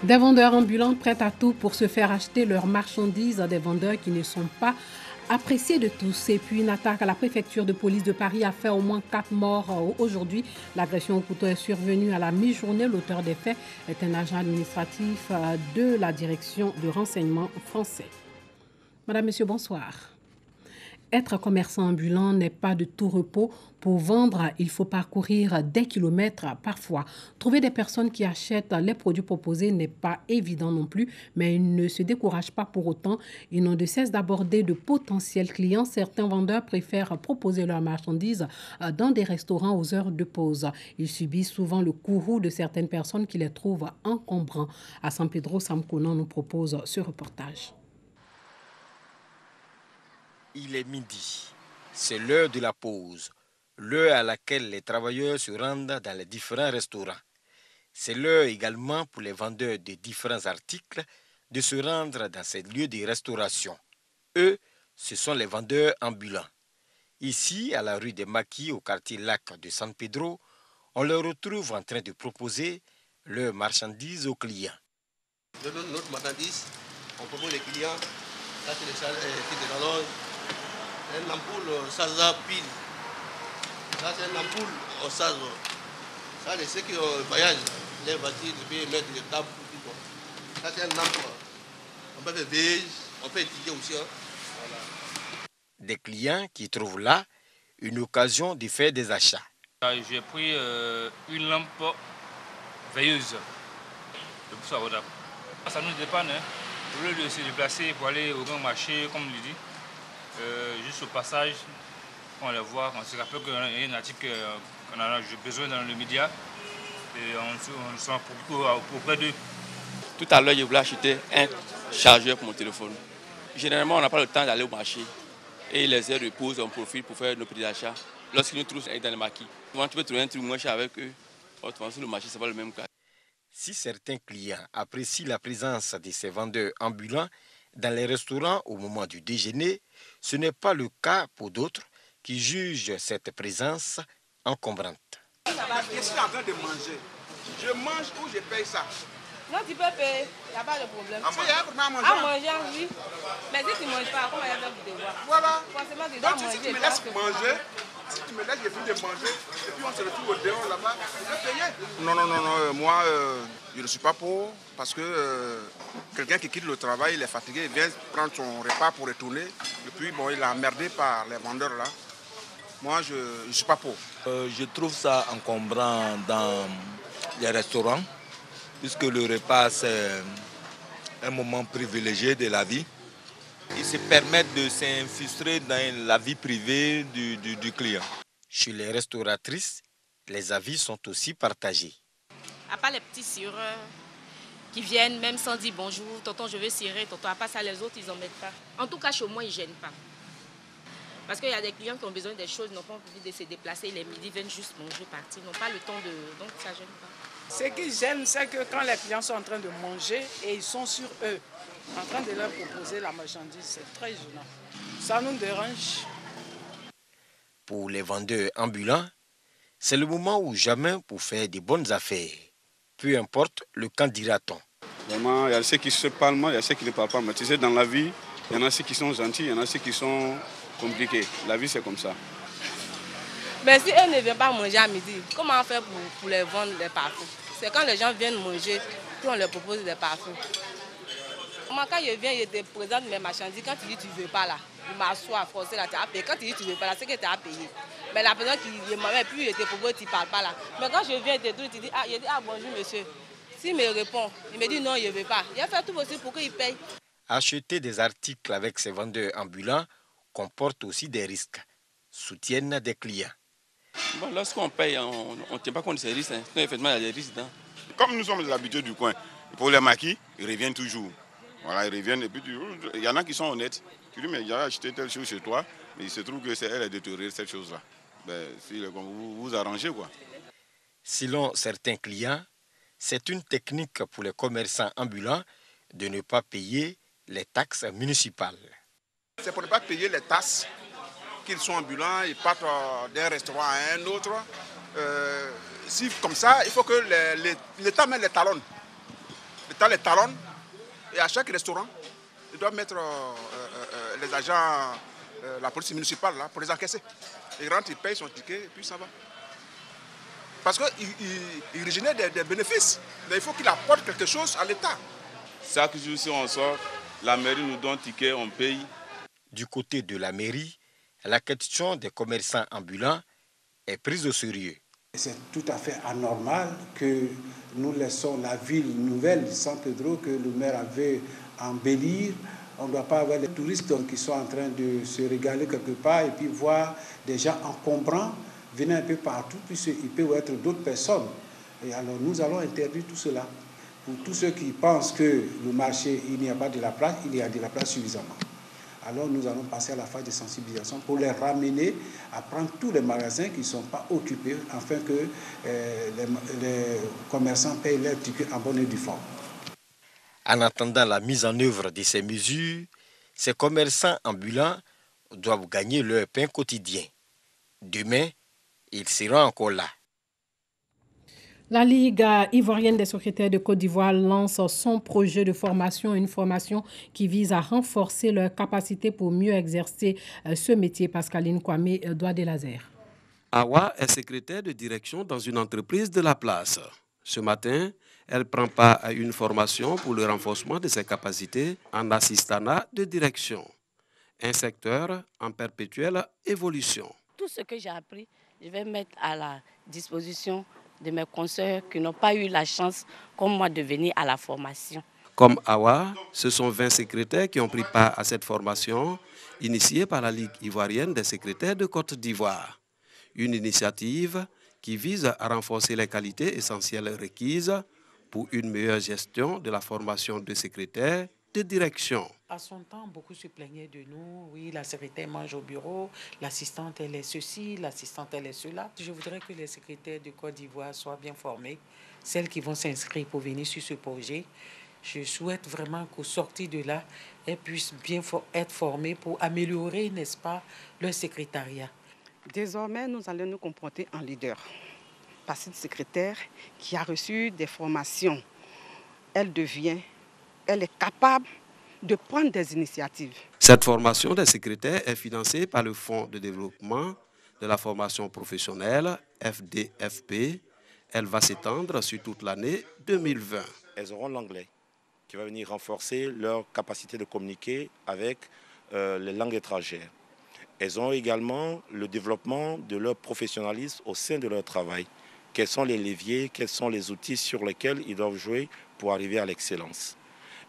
Des vendeurs ambulants prêts à tout pour se faire acheter leurs marchandises, des vendeurs qui ne sont pas appréciés de tous. Et puis une attaque à la préfecture de police de Paris a fait au moins 4 morts aujourd'hui. L'agression au couteau est survenue à la mi-journée. L'auteur des faits est un agent administratif de la direction de renseignement français. Madame, Monsieur, bonsoir. Être commerçant ambulant n'est pas de tout repos. Pour vendre, il faut parcourir des kilomètres parfois. Trouver des personnes qui achètent les produits proposés n'est pas évident non plus, mais ils ne se découragent pas pour autant. Ils n'ont de cesse d'aborder de potentiels clients. Certains vendeurs préfèrent proposer leurs marchandises dans des restaurants aux heures de pause. Ils subissent souvent le courroux de certaines personnes qui les trouvent encombrants. À San Pedro, Sam Conan nous propose ce reportage. Il est midi. C'est l'heure de la pause, l'heure à laquelle les travailleurs se rendent dans les différents restaurants. C'est l'heure également pour les vendeurs de différents articles de se rendre dans ces lieux de restauration. Eux, ce sont les vendeurs ambulants. Ici, à la rue des Maquis, au quartier Lac de San Pedro, on les retrouve en train de proposer leurs marchandises aux clients. Je donne notre marchandise, on propose les clients. Ça, c'est les kits de l'horloge. Une ampoule Saza pile. Ça, c'est une ampoule au Saza. Ça, c'est ceux qui voyagent, les voitures, ils peuvent mettre des tables. Ça, c'est une ampoule. On peut faire beige, on peut étudier aussi. Voilà. Des clients qui trouvent là une occasion de faire des achats. J'ai pris une lampe veilleuse de pouce à Rodap. Ça nous dépanne, hein. Au lieu de se déplacer pour aller au grand marché, comme il dit, juste au passage, on les voit, on se rappelle qu'il y a une article qu'on a besoin dans le média et on se rend auprès d'eux. Tout à l'heure, je voulais acheter un chargeur pour mon téléphone. Généralement, on n'a pas le temps d'aller au marché. Et les heures de pause, on profite pour faire nos petits achats. Lorsqu'ils nous trouvent dans les maquis, souvent tu peux trouver un truc moins cher avec eux. Autrement, sur le marché, ce n'est pas le même cas. Si certains clients apprécient la présence de ces vendeurs ambulants dans les restaurants au moment du déjeuner, ce n'est pas le cas pour d'autres qui jugent cette présence encombrante. Je suis en train de manger. Je mange ou je paye ça? Non, tu peux payer, il n'y a pas de problème. Il y a un problème à manger. À manger, oui. Mais si tu ne manges pas, comment il y a de devoir? Voilà. Forcément, tu dois Donc, manger. si tu me laisses manger, si tu me laisses, je finis de manger, et puis on se retrouve au dehors là-bas, je vais payer. Non, moi, je ne suis pas pour, parce que quelqu'un qui quitte le travail, il est fatigué, il vient prendre son repas pour retourner, et puis bon, il est emmerdé par les vendeurs là. Moi, je ne suis pas pour. Je trouve ça encombrant dans les restaurants, puisque le repas, c'est un moment privilégié de la vie. Ils se permettent de s'infiltrer dans la vie privée du client. Chez les restauratrices, les avis sont aussi partagés. À part les petits cireurs qui viennent même sans dire bonjour, tonton je veux cirer, tonton, à part ça les autres ils n'en mettent pas. En tout cas chez moi ils ne gênent pas. Parce qu'il y a des clients qui ont besoin des choses, n'ont pas envie de se déplacer, les midis viennent juste manger, partir, n'ont pas le temps de... Donc ça ne gêne pas. Ce qui gêne, c'est que quand les clients sont en train de manger et ils sont sur eux, en train de leur proposer la marchandise, c'est très gênant. Ça nous dérange. Pour les vendeurs ambulants, c'est le moment ou jamais pour faire des bonnes affaires. Peu importe le candidat-on. Vraiment, il y a ceux qui se parlent mal, il y a ceux qui ne parlent pas. Mais tu sais, dans la vie, il y en a ceux qui sont gentils, il y en a ceux qui sont compliqués. La vie, c'est comme ça. Mais si eux ne viennent pas manger à midi, comment on fait pour les vendre des parfums? C'est quand les gens viennent manger qu'on leur propose des parfums. Moi, quand je viens, je te présente mes marchandises. Quand tu dis tu ne veux pas là, je m'assois, forcer là, tu as payé. Quand tu dis tu ne veux pas là, c'est que tu as payé. Mais la personne qui m'a puis je te propose, tu ne parles pas là. Mais quand je viens, tu dis bonjour monsieur. S'il me répond, il me dit non, je ne veux pas. Il a fait tout possible pour qu'il paye. Acheter des articles avec ces vendeurs ambulants comporte aussi des risques, soutiennent des clients. Bon, lorsqu'on paye, on ne tient pas compte de ces risques. Hein. Effectivement, il y a des risques. Hein. Comme nous sommes les habitués du coin, pour les maquis, ils reviennent toujours. Voilà, ils reviennent et puis il y en a qui sont honnêtes. Tu dis, mais j'ai acheté telle chose chez toi, mais il se trouve que c'est elle qui a détruit cette chose-là. Ben, si vous arrangez, quoi. Selon certains clients, c'est une technique pour les commerçants ambulants de ne pas payer les taxes municipales. C'est pour ne pas payer les taxes qu'ils sont ambulants, ils partent d'un restaurant à un autre. Si comme ça, il faut que l'État mette les talons. mettant les talons. Et à chaque restaurant, ils doivent mettre les agents, la police municipale là, pour les encaisser. Ils rentrent, ils payent son ticket et puis ça va. Parce qu'il génère des bénéfices, mais il faut qu'il apporte quelque chose à l'État. Chaque jour, si on sort, la mairie nous donne ticket, on paye. Du côté de la mairie, la question des commerçants ambulants est prise au sérieux. C'est tout à fait anormal que nous laissons la ville nouvelle, San Pedro, que le maire avait embellir. On ne doit pas avoir les touristes qui sont en train de se régaler quelque part et puis voir des gens encombrants venir un peu partout, puisqu'il peut y être d'autres personnes. Et alors nous allons interdire tout cela. Pour tous ceux qui pensent que le marché, il n'y a pas de la place, il y a de la place suffisamment. Alors nous allons passer à la phase de sensibilisation pour les ramener à prendre tous les magasins qui ne sont pas occupés afin que les commerçants payent leurs tickets en bonne et due forme. En attendant la mise en œuvre de ces mesures, ces commerçants ambulants doivent gagner leur pain quotidien. Demain, ils seront encore là. La Ligue ivoirienne des secrétaires de Côte d'Ivoire lance son projet de formation, une formation qui vise à renforcer leurs capacités pour mieux exercer ce métier. Pascaline Kwame Douadelazer. Awa est secrétaire de direction dans une entreprise de la place. Ce matin, elle prend part à une formation pour le renforcement de ses capacités en assistanat de direction, un secteur en perpétuelle évolution. Tout ce que j'ai appris, je vais mettre à la disposition de mes consoeurs qui n'ont pas eu la chance, comme moi, de venir à la formation. Comme Awa, ce sont 20 secrétaires qui ont pris part à cette formation initiée par la Ligue ivoirienne des secrétaires de Côte d'Ivoire. Une initiative qui vise à renforcer les qualités essentielles requises pour une meilleure gestion de la formation de secrétaires de direction. À son temps, beaucoup se plaignaient de nous. Oui, la secrétaire mange au bureau, l'assistante elle est ceci, l'assistante elle est cela. Je voudrais que les secrétaires de Côte d'Ivoire soient bien formés, celles qui vont s'inscrire pour venir sur ce projet. Je souhaite vraiment qu'au sortir de là, elles puissent bien être formées pour améliorer, n'est-ce pas, leur secrétariat. Désormais, nous allons nous comporter en leader. Parce que secrétaire qui a reçu des formations, elle est capable de prendre des initiatives. Cette formation des secrétaires est financée par le Fonds de développement de la formation professionnelle, FDFP. Elle va s'étendre sur toute l'année 2020. Elles auront l'anglais qui va venir renforcer leur capacité de communiquer avec les langues étrangères. Elles ont également le développement de leur professionnalisme au sein de leur travail. Quels sont les leviers, quels sont les outils sur lesquels ils doivent jouer pour arriver à l'excellence.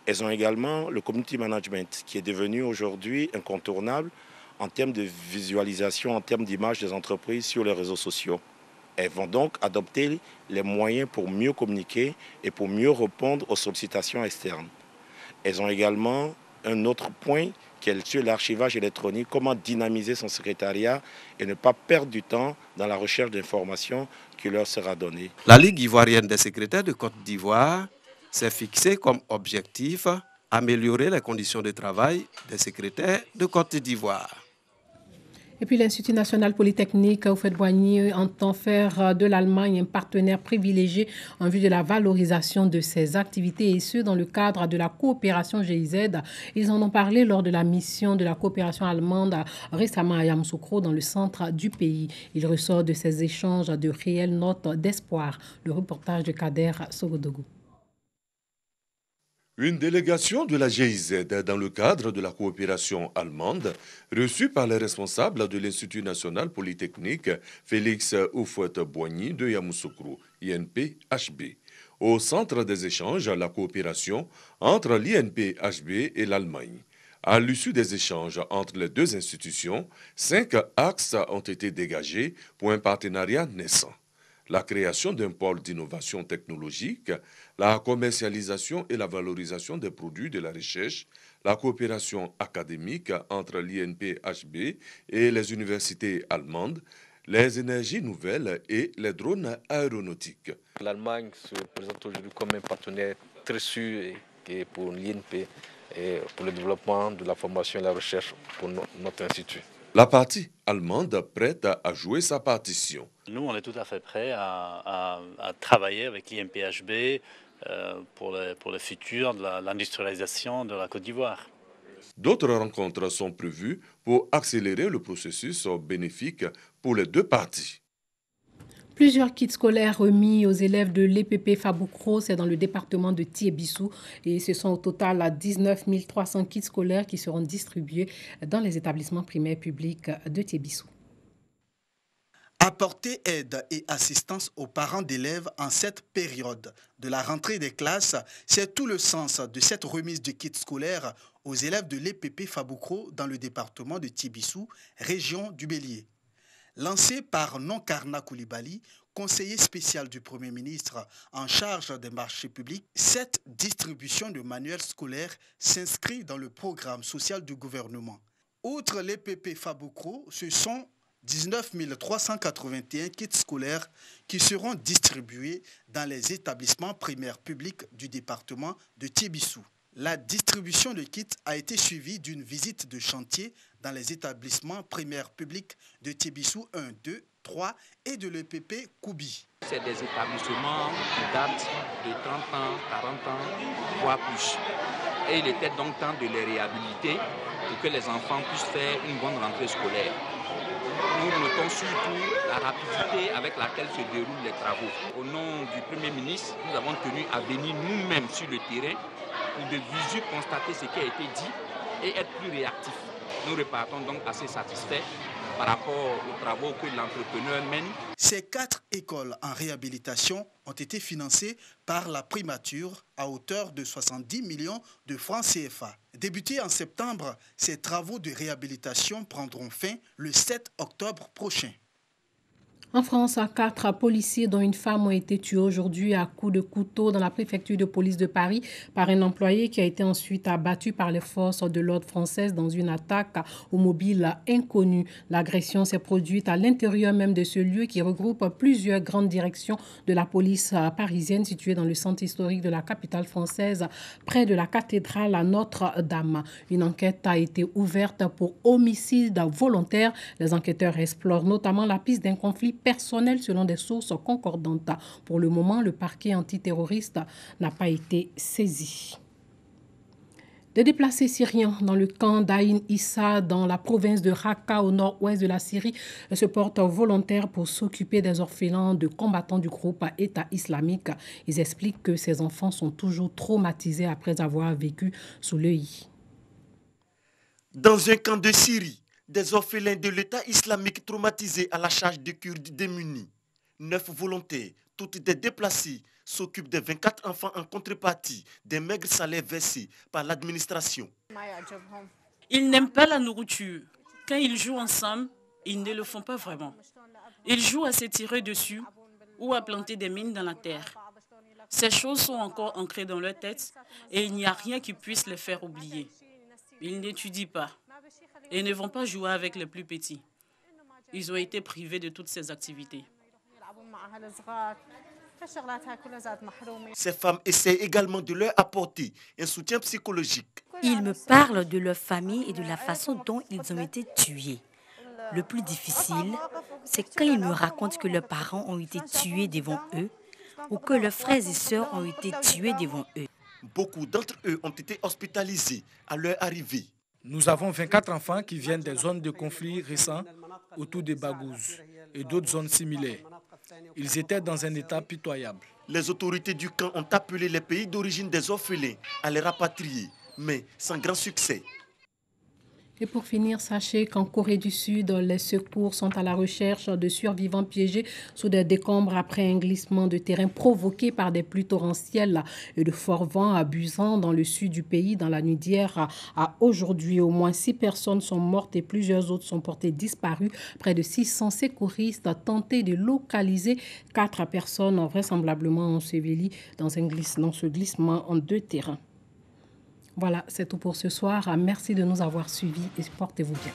Elles ont également le community management qui est devenu aujourd'hui incontournable en termes de visualisation, en termes d'image des entreprises sur les réseaux sociaux. Elles vont donc adopter les moyens pour mieux communiquer et pour mieux répondre aux sollicitations externes. Elles ont également un autre point qui est sur l'archivage électronique, comment dynamiser son secrétariat et ne pas perdre du temps dans la recherche d'informations qui leur sera donnée. La Ligue ivoirienne des secrétaires de Côte d'Ivoire s'est fixée comme objectif améliorer les conditions de travail des secrétaires de Côte d'Ivoire. Et puis l'Institut national polytechnique Houphouët-Boigny entend faire de l'Allemagne un partenaire privilégié en vue de la valorisation de ses activités et ce dans le cadre de la coopération GIZ. Ils en ont parlé lors de la mission de la coopération allemande récemment à Yamoussoukro dans le centre du pays. Il ressort de ces échanges de réelles notes d'espoir. Le reportage de Kader Sogodougou. Une délégation de la GIZ dans le cadre de la coopération allemande, reçue par les responsables de l'Institut national polytechnique Félix Houphouët-Boigny de Yamoussoukro, INP-HB, au centre des échanges la coopération entre l'INP-HB et l'Allemagne. À l'issue des échanges entre les deux institutions, 5 axes ont été dégagés pour un partenariat naissant. La création d'un pôle d'innovation technologique, la commercialisation et la valorisation des produits de la recherche, la coopération académique entre l'INP-HB et les universités allemandes, les énergies nouvelles et les drones aéronautiques. L'Allemagne se présente aujourd'hui comme un partenaire très sûr pour l'INP et pour le développement de la formation et la recherche pour notre institut. La partie allemande prête à jouer sa partition. Nous, on est tout à fait prêts à travailler avec l'INP-HB pour le futur de l'industrialisation de la Côte d'Ivoire. D'autres rencontres sont prévues pour accélérer le processus bénéfique pour les deux parties. Plusieurs kits scolaires remis aux élèves de l'EPP Faboukro, c'est dans le département de Tiébissou. Et ce sont au total 19 300 kits scolaires qui seront distribués dans les établissements primaires publics de Tiébissou. Apporter aide et assistance aux parents d'élèves en cette période de la rentrée des classes, c'est tout le sens de cette remise de kits scolaires aux élèves de l'EPP Faboukro dans le département de Tiébissou, région du Bélier. Lancé par Nonkarna Koulibaly, conseiller spécial du Premier ministre en charge des marchés publics, cette distribution de manuels scolaires s'inscrit dans le programme social du gouvernement. Outre l'EPP Faboukro, ce sont 19 381 kits scolaires qui seront distribués dans les établissements primaires publics du département de Tiébissou. La distribution de kits a été suivie d'une visite de chantier dans les établissements primaires publics de Tiébissou 1, 2, 3 et de l'EPP Koubi. C'est des établissements qui datent de 30 ans, 40 ans, voire plus. Et il était donc temps de les réhabiliter pour que les enfants puissent faire une bonne rentrée scolaire. Nous notons surtout la rapidité avec laquelle se déroulent les travaux. Au nom du Premier ministre, nous avons tenu à venir nous-mêmes sur le terrain pour de visu constater ce qui a été dit et être plus réactifs. Nous repartons donc assez satisfaits par rapport aux travaux que l'entrepreneur mène. Ces 4 écoles en réhabilitation ont été financées par la primature à hauteur de 70 millions de francs CFA. Débutés en septembre, ces travaux de réhabilitation prendront fin le 7 octobre prochain. En France, 4 policiers dont une femme ont été tués aujourd'hui à coups de couteau dans la préfecture de police de Paris par un employé qui a été ensuite abattu par les forces de l'ordre françaises dans une attaque au mobile inconnu. L'agression s'est produite à l'intérieur même de ce lieu qui regroupe plusieurs grandes directions de la police parisienne située dans le centre historique de la capitale française, près de la cathédrale à Notre-Dame. Une enquête a été ouverte pour homicide volontaire. Les enquêteurs explorent notamment la piste d'un conflit personnel selon des sources concordantes. Pour le moment, le parquet antiterroriste n'a pas été saisi. Des déplacés syriens dans le camp d'Aïn Issa, dans la province de Raqqa, au nord-ouest de la Syrie, se portent volontaires pour s'occuper des orphelins de combattants du groupe État islamique. Ils expliquent que ces enfants sont toujours traumatisés après avoir vécu sous l'œil. Dans un camp de Syrie, des orphelins de l'État islamique traumatisés à la charge des Kurdes démunis. 9 volontaires, toutes des déplacés, s'occupent des 24 enfants en contrepartie des maigres salaires versés par l'administration. Ils n'aiment pas la nourriture. Quand ils jouent ensemble, ils ne le font pas vraiment. Ils jouent à se tirer dessus ou à planter des mines dans la terre. Ces choses sont encore ancrées dans leur tête et il n'y a rien qui puisse les faire oublier. Ils n'étudient pas et ne vont pas jouer avec les plus petits. Ils ont été privés de toutes ces activités. Ces femmes essaient également de leur apporter un soutien psychologique. Ils me parlent de leur famille et de la façon dont ils ont été tués. Le plus difficile, c'est quand ils me racontent que leurs parents ont été tués devant eux ou que leurs frères et sœurs ont été tués devant eux. Beaucoup d'entre eux ont été hospitalisés à leur arrivée. Nous avons 24 enfants qui viennent des zones de conflits récents autour de Baghouz et d'autres zones similaires. Ils étaient dans un état pitoyable. Les autorités du camp ont appelé les pays d'origine des orphelins à les rapatrier, mais sans grand succès. Et pour finir, sachez qu'en Corée du Sud, les secours sont à la recherche de survivants piégés sous des décombres après un glissement de terrain provoqué par des pluies torrentielles et de forts vents abusants dans le sud du pays dans la nuit d'hier à aujourd'hui. Au moins 6 personnes sont mortes et plusieurs autres sont portées disparues. Près de 600 secouristes ont tenté de localiser 4 personnes vraisemblablement ensevelies dans ce glissement en 2 terrains. Voilà, c'est tout pour ce soir. Merci de nous avoir suivis et portez-vous bien.